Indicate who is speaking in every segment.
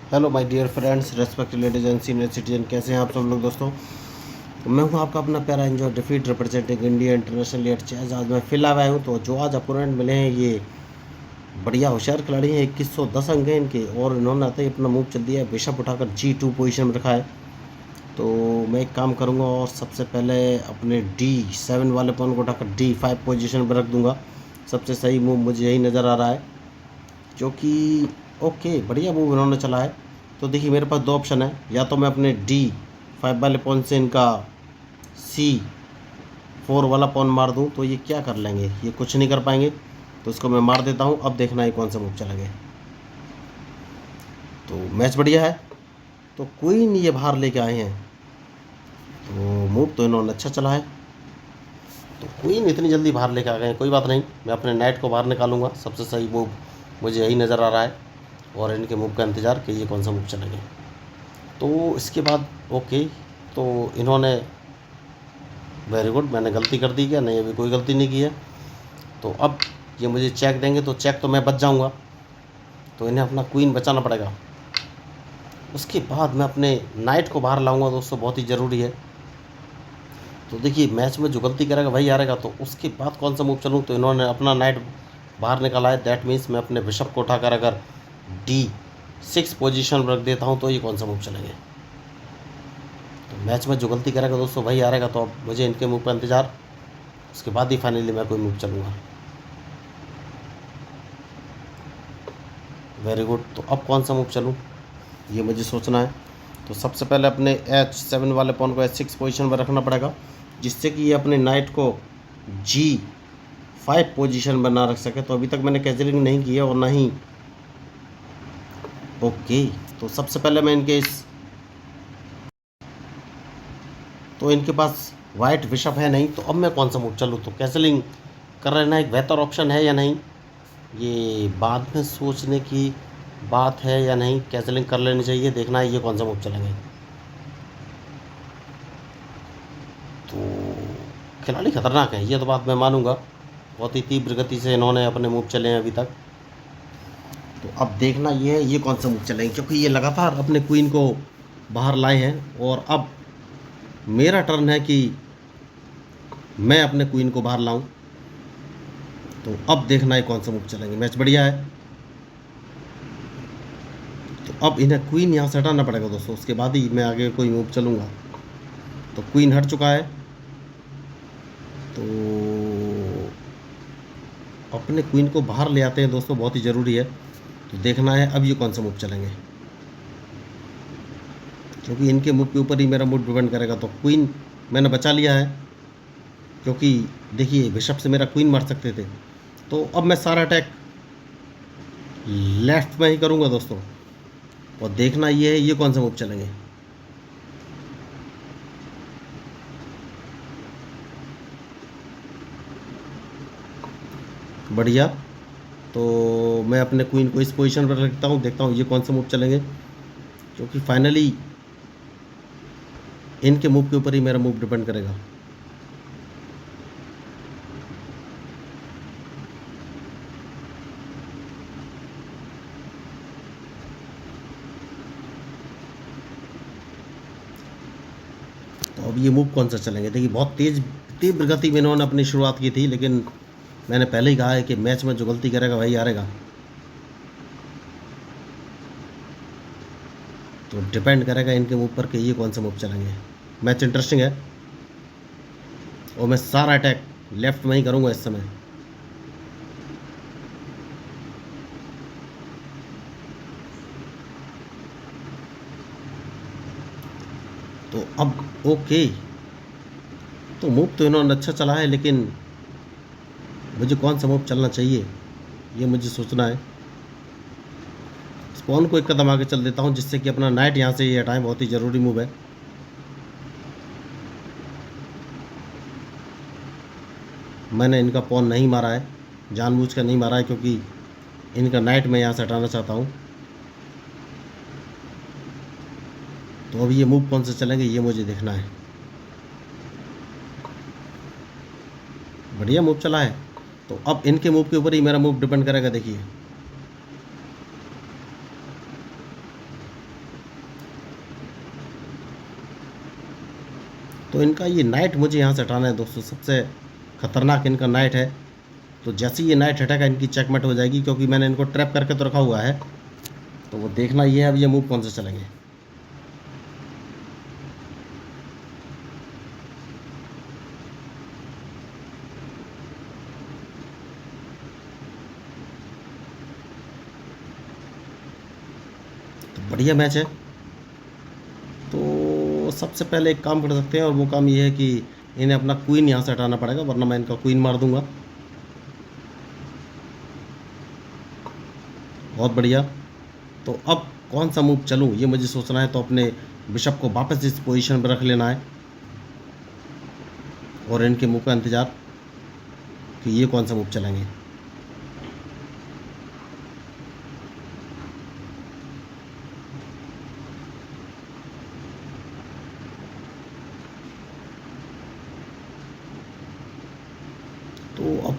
Speaker 1: Hello my dear friends, respected ladies and senior citizen, कैसे हैं आप सब लोग दोस्तों। तो मैं हूं आपका अपना प्यारा एंजॉय डिफीट representing India international at chess. आज मैं फिर आया हूं। तो जो आज अपोनेंट मिले हैं ये बढ़िया होशियार खिलाड़ी हैं। 2110 अंक हैं इनके और इन्होंने आते ही अपना मूव चल दिया है, बिशप उठाकर G2 पोजीशन में रखा है। तो मैं एक काम करूंगा और सबसे पहले अपने D7 वाले पॉन को उठाकर D5 पोजीशन पर रख दूंगा। सबसे सही मूव मुझे यही नज़र आ रहा है, जो कि ओके बढ़िया मूव इन्होंने चला है। तो देखिए मेरे पास दो ऑप्शन है, या तो मैं अपने D5 वाले पॉन से इनका C4 वाला पॉन मार दूं, तो ये क्या कर लेंगे, ये कुछ नहीं कर पाएंगे। तो इसको मैं मार देता हूं। अब देखना है कौन सा मूव चलेंगे। तो मैच बढ़िया है। तो क्वीन ये बाहर लेके आए हैं, तो मूव तो इन्होंने अच्छा चला है। तो क्वीन इतनी जल्दी बाहर लेके आ गए हैं, कोई बात नहीं, मैं अपने नाइट को बाहर निकालूंगा। सबसे सही मूव मुझे यही नज़र आ रहा है और इनके मूव का इंतज़ार कि ये कौन सा मूव चलेंगे। तो इसके बाद ओके, तो इन्होंने वेरी गुड, मैंने गलती कर दी क्या? नहीं, अभी कोई गलती नहीं की है। तो अब ये मुझे चेक देंगे, तो चेक तो मैं बच जाऊंगा, तो इन्हें अपना क्वीन बचाना पड़ेगा। उसके बाद मैं अपने नाइट को बाहर लाऊंगा दोस्तों, बहुत ही ज़रूरी है। तो देखिए मैच में जो गलती करेगा वही हारेगा। तो उसके बाद कौन सा मूव चलूँ? तो इन्होंने अपना नाइट बाहर निकाला है, दैट मीन्स मैं अपने बिशप को उठाकर अगर D6 पोजीशन पर रख देता हूँ, तो ये कौन सा मूव चलेंगे। तो मैच में जो गलती करेगा दोस्तों वही हारेगा। तो अब मुझे इनके मूव का इंतज़ार, उसके बाद ही फाइनली मैं कोई मूव चलूँगा। वेरी गुड, तो अब कौन सा मूव चलूँ ये मुझे सोचना है। तो सबसे पहले अपने H7 वाले पॉन को H6 पोजीशन पर रखना पड़ेगा, जिससे कि ये अपने नाइट को G5 पोजीशन पर ना रख सके। तो अभी तक मैंने कैजलिंग नहीं की है और ना ही ओके। तो सबसे पहले मैं तो इनके पास वाइट बिशप है नहीं, तो अब मैं कौन सा मूव चलूँ? तो कैसलिंग कर लेना एक बेहतर ऑप्शन है या नहीं, ये बाद में सोचने की बात है या नहीं। कैसलिंग कर लेनी चाहिए, देखना है ये कौन सा मूव चलेंगे। तो खिलाड़ी खतरनाक है, ये तो बात मैं मानूंगा। बहुत ही तीव्र गति से इन्होंने अपने मूव चले हैं अभी तक। तो अब देखना ये है ये कौन सा मूव चलेंगे, क्योंकि ये लगातार अपने क्वीन को बाहर लाए हैं और अब मेरा टर्न है कि मैं अपने क्वीन को बाहर लाऊं। तो अब देखना है कौन सा मूव चलेंगे। मैच बढ़िया है। तो अब इन्हें क्वीन यहाँ से हटाना पड़ेगा दोस्तों, उसके बाद ही मैं आगे कोई मूव चलूँगा। तो क्वीन हट चुका है, तो अपने क्वीन को बाहर ले आते हैं दोस्तों, बहुत ही ज़रूरी है। तो देखना है अब ये कौन सा मूव चलेंगे, क्योंकि इनके मूव के ऊपर ही मेरा मूड डिपेंड करेगा। तो क्वीन मैंने बचा लिया है, क्योंकि देखिए बिशप से मेरा क्वीन मार सकते थे। तो अब मैं सारा अटैक लेफ्ट में ही करूँगा दोस्तों, और देखना ये है ये कौन सा मूव चलेंगे। बढ़िया, तो मैं अपने क्वीन को इस पोजीशन पर रखता हूँ, देखता हूँ ये कौन सा मूव चलेंगे, क्योंकि फाइनली इनके मूव के ऊपर ही मेरा मूव डिपेंड करेगा। तो अब ये मूव कौन सा चलेंगे। देखिए बहुत तेज़ तीव्र गति में इन्होंने अपनी शुरुआत की थी, लेकिन मैंने पहले ही कहा है कि मैच में जो गलती करेगा वही हारेगा। तो डिपेंड करेगा इनके मूव पर कि ये कौन सा मूव चलेंगे। मैच इंटरेस्टिंग है और मैं सारा अटैक लेफ्ट में ही करूँगा इस समय। तो अब ओके, तो मूव तो इन्होंने अच्छा चला है, लेकिन मुझे कौन सा मूव चलना चाहिए ये मुझे सोचना है। स्पॉन को एक कदम आगे चल देता हूँ, जिससे कि अपना नाइट यहाँ से ये हटाएं, बहुत ही ज़रूरी मूव है। मैंने इनका पॉन नहीं मारा है, जानबूझ कर नहीं मारा है, क्योंकि इनका नाइट मैं यहाँ से हटाना चाहता हूँ। तो अब ये मूव कौन से चलेंगे ये मुझे देखना है। बढ़िया मूव चला है, तो अब इनके मूव के ऊपर ही मेरा मूव डिपेंड करेगा। देखिए तो इनका ये नाइट मुझे यहाँ से हटाना है दोस्तों, सबसे खतरनाक इनका नाइट है। तो जैसे ही ये नाइट हटेगा इनकी चेकमेट हो जाएगी, क्योंकि मैंने इनको ट्रैप करके तो रखा हुआ है। तो वो देखना ये है अब ये मूव कौन से चलेंगे। तो बढ़िया मैच है। तो सबसे पहले एक काम कर सकते हैं, और वो काम ये है कि इन्हें अपना क्वीन यहाँ से हटाना पड़ेगा, वरना मैं इनका क्वीन मार दूंगा। बहुत बढ़िया। तो अब कौन सा मूव चलूँ ये मुझे सोचना है। तो अपने बिशप को वापस इस पोजीशन पर रख लेना है और इनके मूव का इंतज़ार कि ये कौन सा मूव चलेंगे। तो अब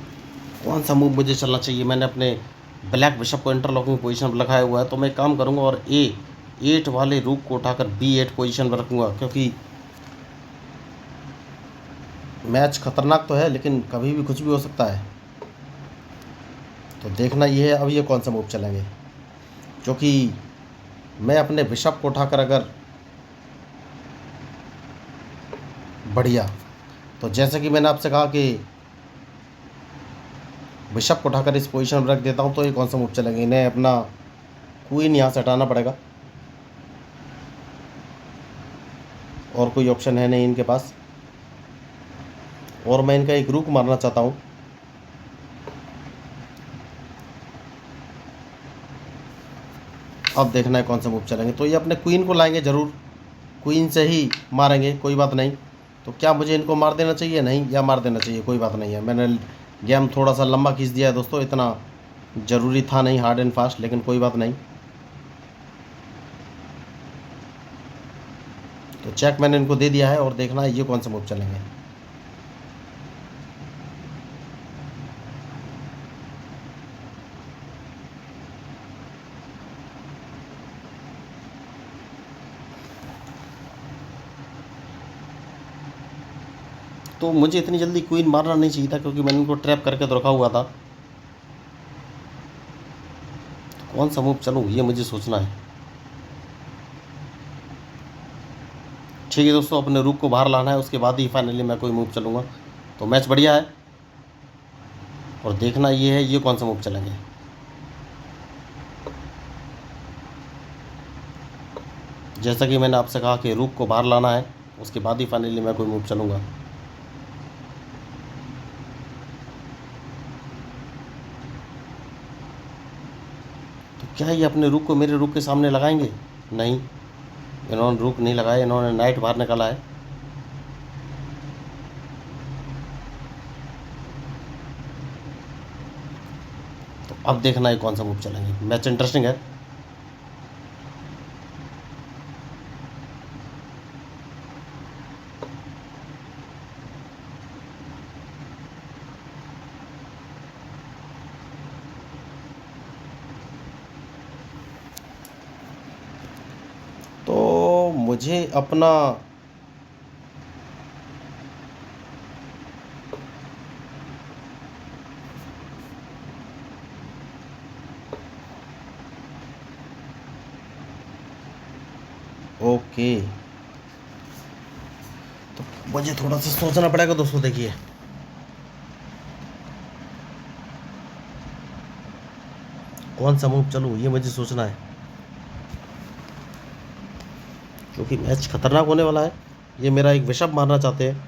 Speaker 1: कौन सा मूव मुझे चलना चाहिए। मैंने अपने ब्लैक बिशप को इंटरलॉकिंग पोजीशन पर रखाया हुआ है, तो मैं काम करूंगा और A8 वाले रूक को उठाकर B8 पोजीशन पर रखूंगा, क्योंकि मैच खतरनाक तो है लेकिन कभी भी कुछ भी हो सकता है। तो देखना ये है अब ये कौन सा मूव चलेंगे, क्योंकि मैं अपने बिशप को उठाकर अगर बढ़िया, तो जैसे कि मैंने आपसे कहा कि बिशप को उठाकर इस पोजीशन पर रख देता हूँ, तो ये कौन सा मूव चलेंगे। इन्हें अपना क्वीन यहाँ से हटाना पड़ेगा और कोई ऑप्शन है नहीं इनके पास, और मैं इनका एक रुक मारना चाहता हूँ। अब देखना है कौन सा मूव चलेंगे। तो ये अपने क्वीन को लाएंगे ज़रूर, क्वीन से ही मारेंगे, कोई बात नहीं। तो क्या मुझे इनको मार देना चाहिए, नहीं, या मार देना चाहिए, कोई बात नहीं है। मैंने गेम थोड़ा सा लंबा खींच दिया है दोस्तों, इतना ज़रूरी था नहीं हार्ड एंड फास्ट, लेकिन कोई बात नहीं। तो चेक मैंने इनको दे दिया है और देखना है ये कौन सा मूव चलेंगे। तो मुझे इतनी जल्दी क्वीन मारना नहीं चाहिए था, क्योंकि मैंने इनको ट्रैप करके तो रखा हुआ था। कौन सा मूव चलूँ ये मुझे सोचना है। ठीक है दोस्तों, अपने रूक को बाहर लाना है, उसके बाद ही फाइनली मैं कोई मूव चलूँगा। तो मैच बढ़िया है और देखना ये है ये कौन सा मूव चलेंगे। जैसा कि मैंने आपसे कहा कि रूक को बाहर लाना है, उसके बाद ही फाइनली मैं कोई मूव चलूँगा। तो क्या ये अपने रूक को मेरे रूक के सामने लगाएंगे, नहीं, इन्होंने रूक नहीं लगाया, इन्होंने नाइट बाहर निकाला है। तो अब देखना है कौन सा मूव चलेंगे। मैच इंटरेस्टिंग है। तो मुझे अपना ओके, तो मुझे थोड़ा सा सोचना पड़ेगा दोस्तों। देखिए कौन सा मूव चलूँ ये मुझे सोचना है, क्योंकि मैच खतरनाक होने वाला है। ये मेरा एक बिशप मारना चाहते हैं।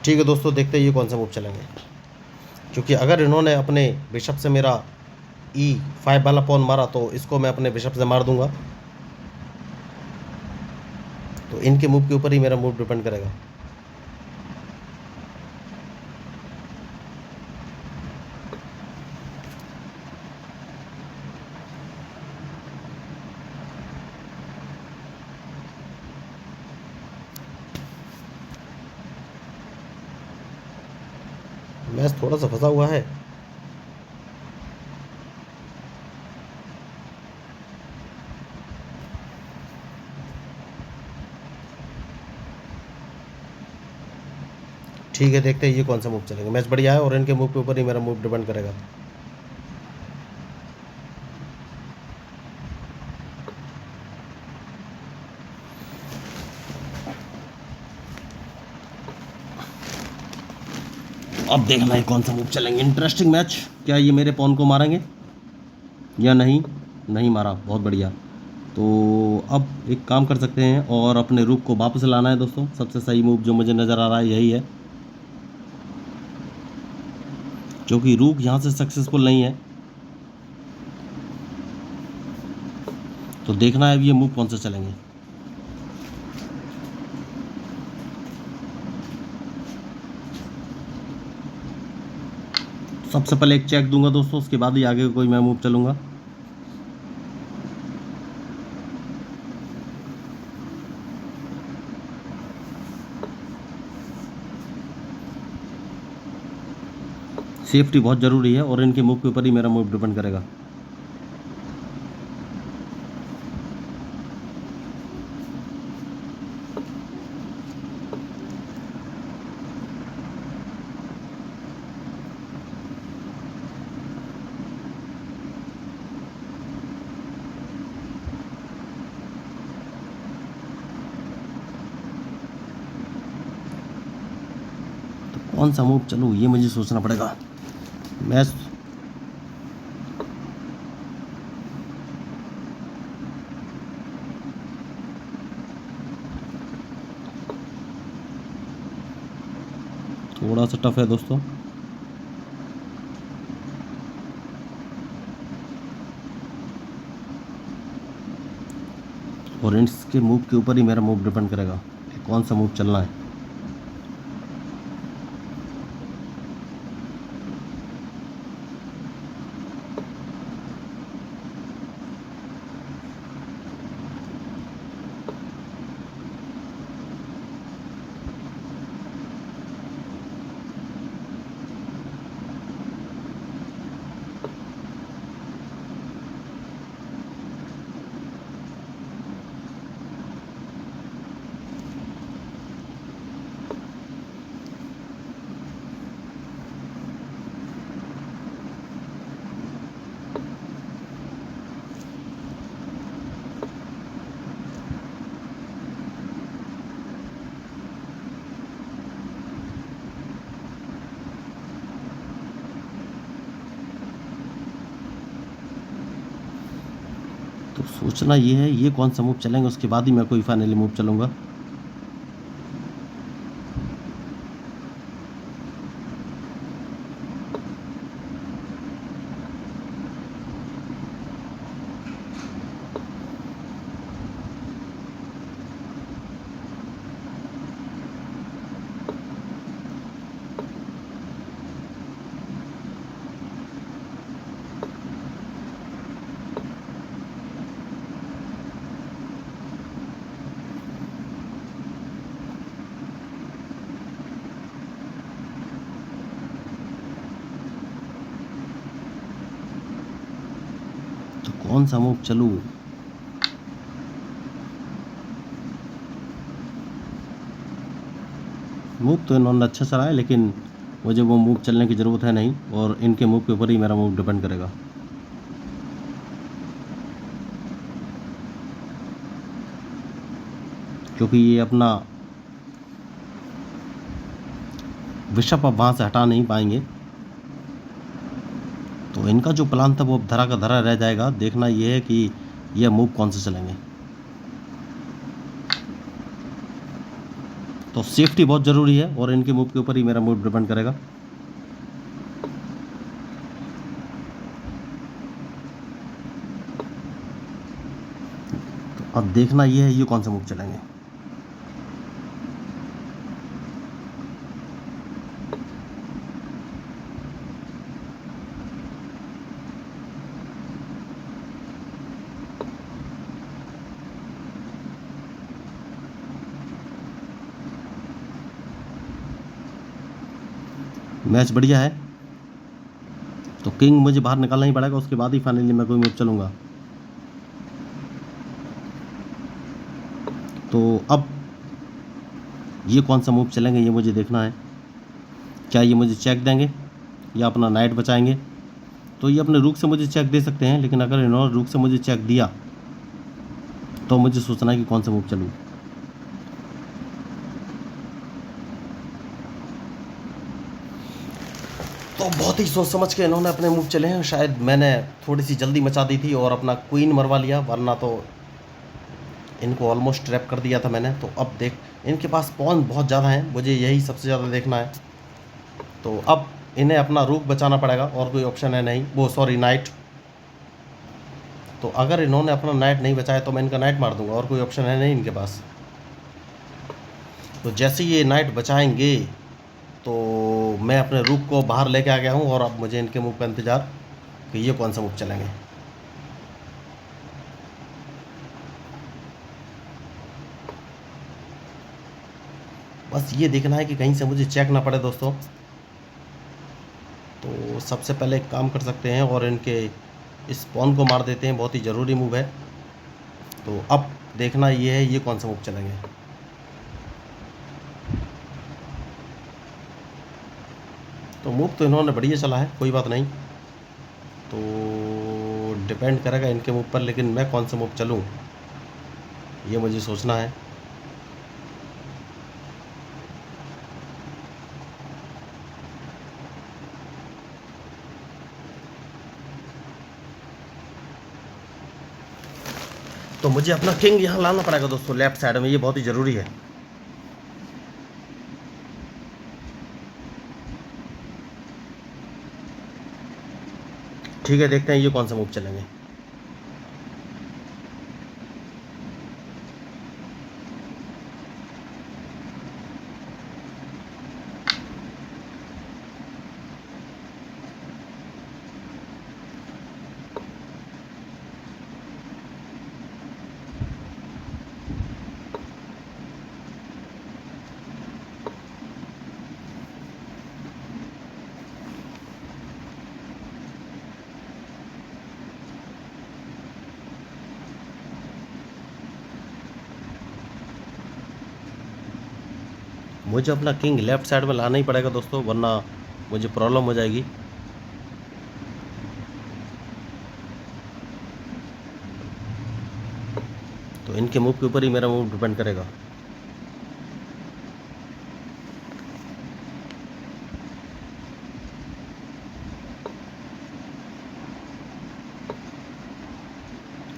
Speaker 1: ठीक है दोस्तों, देखते हैं ये कौन सा मूव चलेंगे, क्योंकि अगर इन्होंने अपने बिशप से मेरा E5 वाला पॉन मारा तो इसको मैं अपने बिशप से मार दूंगा। तो इनके मूव के ऊपर ही मेरा मूव डिपेंड करेगा। मैच थोड़ा सा फंसा हुआ है। ठीक है, देखते हैं ये कौन सा मूव चलेगा। मैच बढ़िया है और इनके मूव के ऊपर ही मेरा मूव डिपेंड करेगा। अब देखना है कौन सा मूव चलेंगे। Interesting match. क्या ये मेरे पॉन को मारेंगे या नहीं? नहीं मारा, बहुत बढ़िया। तो अब एक काम कर सकते हैं और अपने रूक को वापस लाना है दोस्तों। सबसे सही मूव जो मुझे नज़र आ रहा है यही है, क्योंकि रूक यहाँ से सक्सेसफुल नहीं है। तो देखना है अब ये मूव कौन से चलेंगे। सबसे पहले एक चेक दूंगा दोस्तों, उसके बाद ही आगे कोई मैं मूव चलूंगा। सेफ्टी बहुत ज़रूरी है और इनके मूव के ऊपर ही मेरा मूव डिपेंड करेगा। तो कौन सा मूव चलूँ ये मुझे सोचना पड़ेगा। मैच थोड़ा सा टफ है दोस्तों। और इसके मूव के ऊपर ही मेरा मूव डिपेंड करेगा कि कौन सा मूव चलना है। तो सोचना ये है ये कौन सा मूव चलेंगे, उसके बाद ही मैं कोई फाइनली मूव चलूँगा। तो कौन सा मूव चलूँ? मूव तो इन्होंने अच्छा चला है, लेकिन मुझे वो मूव चलने की ज़रूरत है नहीं और इनके मूव के ऊपर ही मेरा मूव डिपेंड करेगा। क्योंकि ये अपना बिशप अब वहाँ से हटा नहीं पाएंगे, तो इनका जो प्लान था वो अब धरा का धरा रह जाएगा। देखना ये है कि ये मूव कौन से चलेंगे। तो सेफ्टी बहुत ज़रूरी है और इनके मूव के ऊपर ही मेरा मूव डिपेंड करेगा। तो अब देखना ये है ये कौन सा मूव चलेंगे। मैच बढ़िया है, तो किंग मुझे बाहर निकालना ही पड़ेगा, उसके बाद ही फाइनली मैं कोई मूव चलूँगा। तो अब ये कौन सा मूव चलेंगे ये मुझे देखना है। क्या ये मुझे चेक देंगे या अपना नाइट बचाएंगे? तो ये अपने रूक से मुझे चेक दे सकते हैं, लेकिन अगर इन्होंने रूक से मुझे चेक दिया तो मुझे सोचना है कि कौन सा मूव चलूँ। तो बहुत ही सोच समझ के इन्होंने अपने मूव चले हैं। शायद मैंने थोड़ी सी जल्दी मचा दी थी और अपना क्वीन मरवा लिया, वरना तो इनको ऑलमोस्ट ट्रैप कर दिया था मैंने। तो अब देख, इनके पास पॉन बहुत ज़्यादा हैं, मुझे यही सबसे ज़्यादा देखना है। तो अब इन्हें अपना रूक बचाना पड़ेगा, और कोई ऑप्शन है नहीं, वो सॉरी नाइट। तो अगर इन्होंने अपना नाइट नहीं बचाया तो मैं इनका नाइट मार दूंगा, और कोई ऑप्शन है नहीं इनके पास। तो जैसे ये नाइट बचाएंगे तो मैं अपने रूक को बाहर लेके आ गया हूँ, और अब मुझे इनके मूव का इंतज़ार कि ये कौन सा मूव चलेंगे। बस ये देखना है कि कहीं से मुझे चेक ना पड़े दोस्तों। तो सबसे पहले एक काम कर सकते हैं और इनके इस पॉन को मार देते हैं, बहुत ही ज़रूरी मूव है। तो अब देखना ये है ये कौन सा मूव चलेंगे। तो मूव तो इन्होंने बढ़िया चला है, कोई बात नहीं। तो डिपेंड करेगा इनके मूव पर, लेकिन मैं कौन सा मूव चलूँ ये मुझे सोचना है। तो मुझे अपना किंग यहाँ लाना पड़ेगा दोस्तों, लेफ्ट साइड में, ये बहुत ही ज़रूरी है। ठीक है, देखते हैं ये कौन सा मूव चलेंगे। मुझे अपना किंग लेफ्ट साइड में लाना ही पड़ेगा दोस्तों, वरना मुझे प्रॉब्लम हो जाएगी। तो इनके मूव के ऊपर ही मेरा मूव डिपेंड करेगा।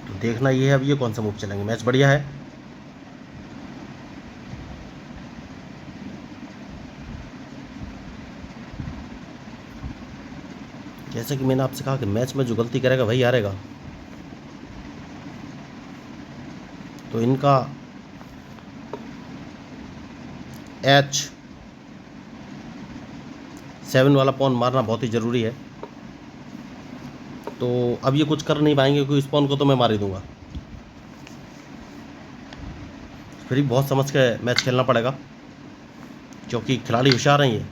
Speaker 1: तो देखना ये है अब ये कौन सा मूव चलेंगे। मैच बढ़िया है। जैसे कि मैंने आपसे कहा कि मैच में जो गलती करेगा वही हारेगा। तो इनका H7 वाला पॉन मारना बहुत ही ज़रूरी है। तो अब ये कुछ कर नहीं पाएंगे, क्योंकि इस पॉन को तो मैं मार ही दूंगा। फिर भी बहुत समझ के मैच खेलना पड़ेगा, क्योंकि खिलाड़ी होशियार हैं ये।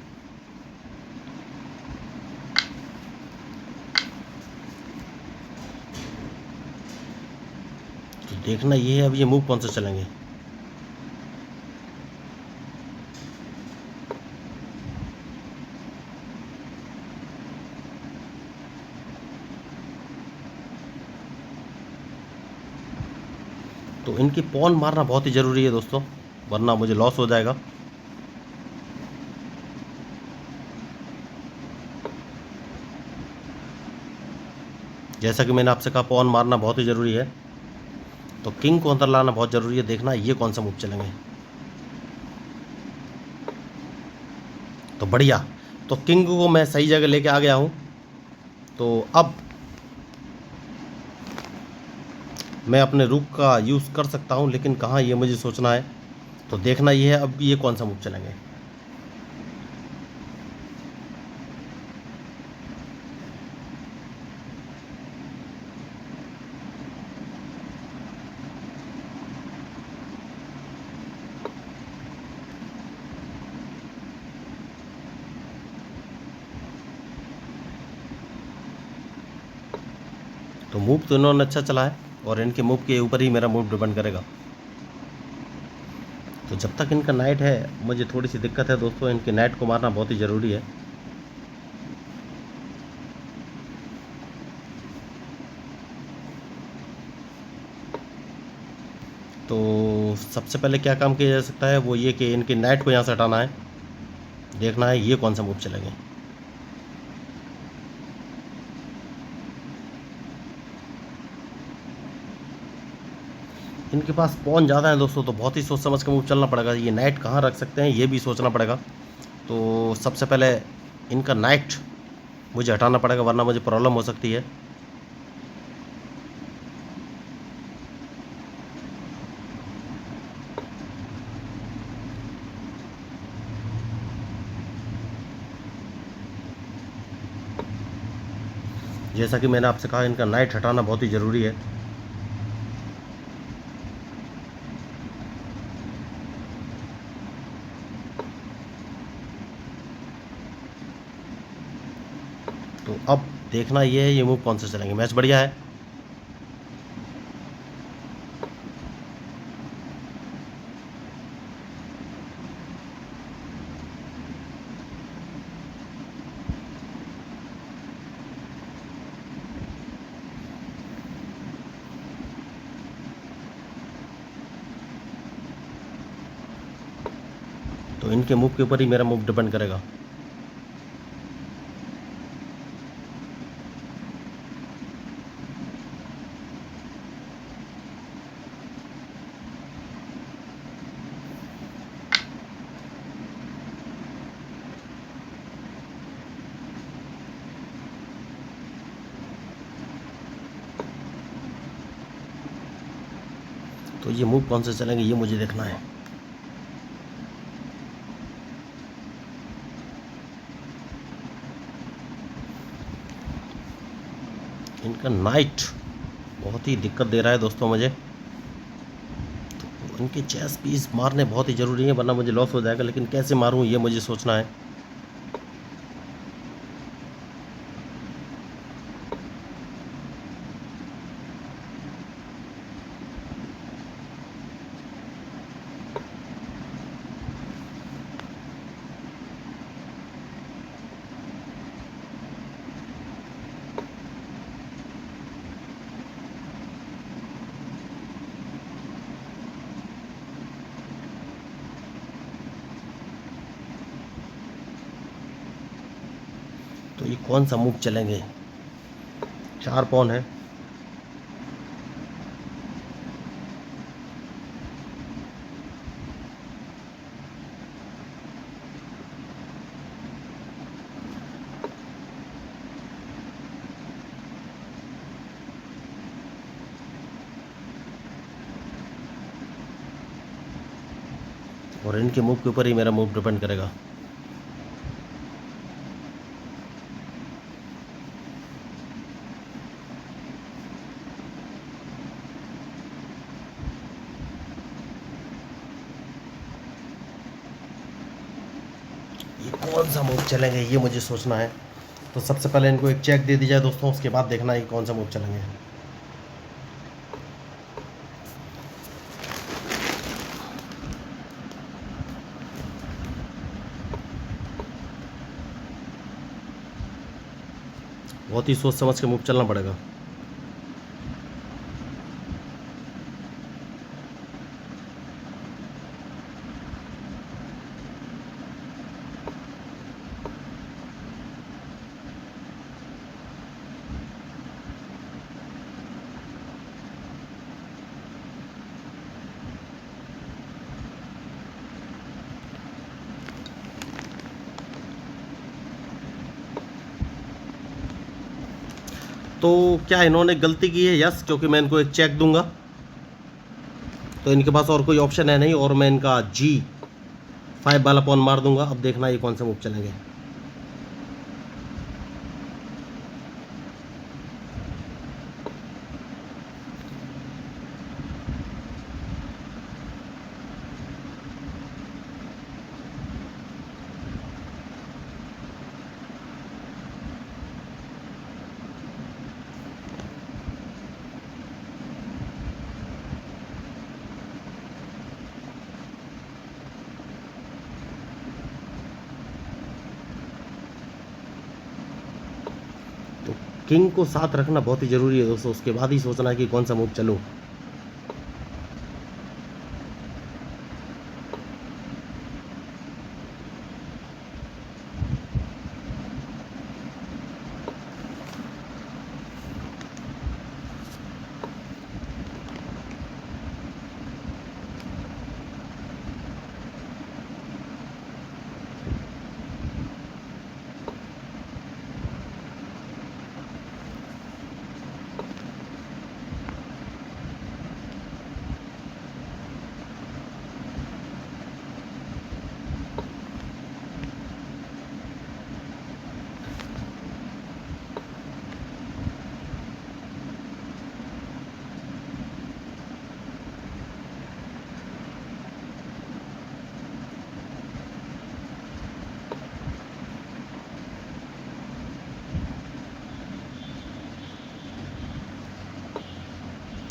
Speaker 1: तो देखना ये है अब ये मूव कौन से चलेंगे। तो इनकी पॉन मारना बहुत ही ज़रूरी है दोस्तों, वरना मुझे लॉस हो जाएगा। जैसा कि मैंने आपसे कहा पॉन मारना बहुत ही ज़रूरी है। तो किंग को अंदर लाना बहुत ज़रूरी है। देखना ये कौन सा मूव चलेंगे। तो बढ़िया, तो किंग को मैं सही जगह लेके आ गया हूँ। तो अब मैं अपने रुक का यूज़ कर सकता हूँ, लेकिन कहाँ ये मुझे सोचना है। तो देखना ये है अब ये कौन सा मूव चलेंगे। तो मूव तो इन्होंने अच्छा चला है और इनके मूव के ऊपर ही मेरा मूव डिपेंड करेगा। तो जब तक इनका नाइट है मुझे थोड़ी सी दिक्कत है दोस्तों, इनके नाइट को मारना बहुत ही ज़रूरी है। तो सबसे पहले क्या काम किया जा सकता है वो ये कि इनके नाइट को यहाँ से हटाना है, देखना है ये कौन सा मूव चलेंगे। इनके पास पॉन ज़्यादा है दोस्तों, तो बहुत ही सोच समझ के मूव चलना पड़ेगा। ये नाइट कहाँ रख सकते हैं ये भी सोचना पड़ेगा। तो सबसे पहले इनका नाइट मुझे हटाना पड़ेगा वरना मुझे प्रॉब्लम हो सकती है। जैसा कि मैंने आपसे कहा इनका नाइट हटाना बहुत ही ज़रूरी है। तो अब देखना ये है ये मूव कौन से चलेंगे। मैच बढ़िया है। तो इनके मूव के ऊपर ही मेरा मूव डिपेंड करेगा। तो ये मूव कौन से चलेंगे ये मुझे देखना है। इनका नाइट बहुत ही दिक्कत दे रहा है दोस्तों मुझे। तो इनके चेस पीस मारने बहुत ही ज़रूरी है वरना मुझे लॉस हो जाएगा, लेकिन कैसे मारूं ये मुझे सोचना है। तो ये कौन सा मूव चलेंगे। 4 पॉन है। और इनके मूव के ऊपर ही मेरा मूव डिपेंड करेगा। ये कौन सा मूव चलेंगे ये मुझे सोचना है। तो सबसे पहले इनको एक चेक दे दी जाए दोस्तों, उसके बाद देखना है कि कौन सा मूव चलेंगे। बहुत ही सोच समझ के मूव चलना पड़ेगा। तो क्या इन्होंने गलती की है? यस, क्योंकि मैं इनको एक चेक दूंगा तो इनके पास और कोई ऑप्शन है नहीं और मैं इनका G5 वाला पॉन मार दूंगा। अब देखना ये कौन सा मूव चलेंगे। किंग को साथ रखना बहुत ही ज़रूरी है दोस्तों, उसके बाद ही सोचना है कि कौन सा मूव चलो।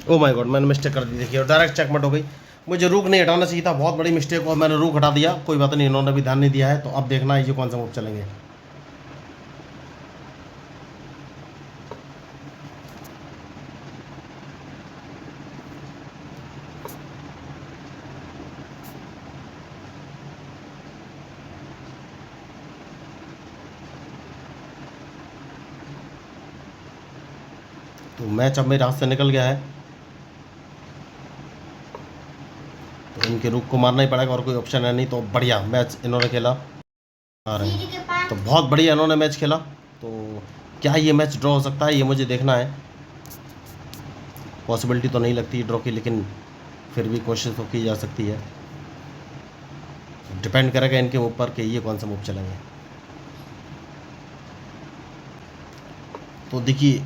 Speaker 1: ओ माय गॉड, मैंने मिस्टेक कर दी, देखिए, और डायरेक्ट चेकमेट हो गई। मुझे रूक नहीं हटाना चाहिए था, बहुत बड़ी मिस्टेक, और मैंने रूक हटा दिया। कोई बात नहीं, इन्होंने भी ध्यान नहीं दिया है। तो अब देखना है ये कौन सा मूव चलेंगे। तो मैच अब मेरे हाथ से निकल गया है, तो इनके रुक को मारना ही पड़ेगा, और कोई ऑप्शन है नहीं। तो बढ़िया मैच इन्होंने खेला, आ रहे हैं तो बहुत बढ़िया इन्होंने मैच खेला। तो क्या ये मैच ड्रॉ हो सकता है, ये मुझे देखना है। पॉसिबिलिटी तो नहीं लगती ड्रॉ की, लेकिन फिर भी कोशिश तो की जा सकती है। डिपेंड करेगा इनके ऊपर कि ये कौन सा मूव चलेंगे। तो देखिए,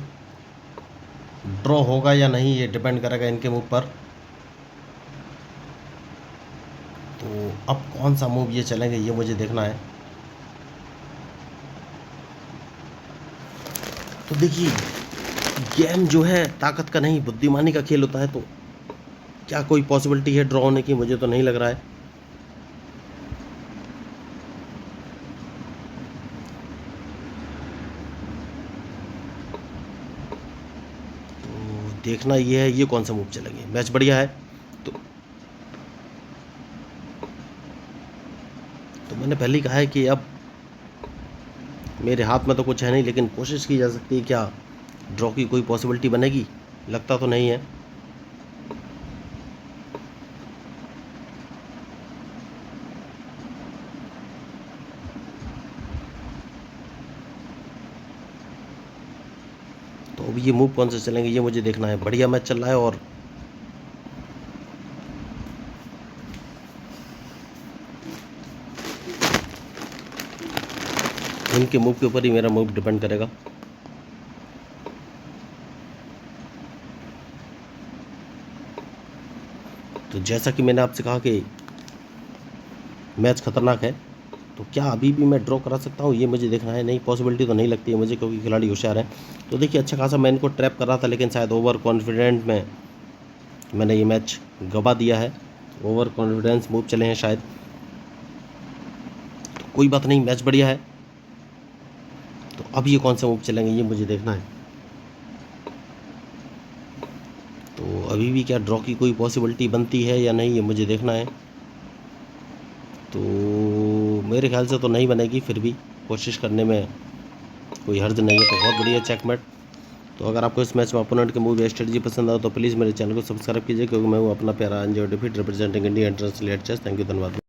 Speaker 1: ड्रॉ होगा या नहीं ये डिपेंड करेगा इनके मूव पर। तो अब कौन सा मूव ये चलेंगे, ये मुझे देखना है। तो देखिए, गेम जो है ताकत का नहीं, बुद्धिमानी का खेल होता है। तो क्या कोई पॉसिबिलिटी है ड्रॉ होने की, मुझे तो नहीं लग रहा है। तो देखना ये है, ये कौन सा मूव चलेंगे। मैच बढ़िया है। तो मैंने पहले ही कहा है कि अब मेरे हाथ में तो कुछ है नहीं, लेकिन कोशिश की जा सकती है। क्या ड्रॉ की कोई पॉसिबिलिटी बनेगी? लगता तो नहीं है। तो अब ये मूव कौन से चलेंगे, ये मुझे देखना है। बढ़िया मैच चल रहा है, और इनके मूव के ऊपर ही मेरा मूव डिपेंड करेगा। तो जैसा कि मैंने आपसे कहा कि मैच खतरनाक है, तो क्या अभी भी मैं ड्रॉ करा सकता हूँ, ये मुझे देखना है। नहीं, पॉसिबिलिटी तो नहीं लगती है मुझे, क्योंकि खिलाड़ी होशियार है। तो देखिए, अच्छा खासा मैं इनको ट्रैप कर रहा था, लेकिन शायद ओवर कॉन्फिडेंट में मैंने ये मैच गवा दिया है। ओवर कॉन्फिडेंस मूव चले हैं शायद। तो कोई बात नहीं, मैच बढ़िया है। तो अब ये कौन सा मूव चलेंगे, ये मुझे देखना है। तो अभी भी क्या ड्रॉ की कोई पॉसिबिलिटी बनती है या नहीं, ये मुझे देखना है। तो मेरे ख्याल से तो नहीं बनेगी, फिर भी कोशिश करने में कोई हर्ज नहीं है। तो बहुत बढ़िया चेकमेट। तो अगर आपको इस मैच में अपोनेंट के मूव या स्ट्रेटजी पसंद आओ तो प्लीज़ मेरे चैनल को सब्सक्राइब कीजिए, क्योंकि मैं हूँ अपना प्यारा अंजय डिफीट representing India international chess. Thank you, धन्यवाद।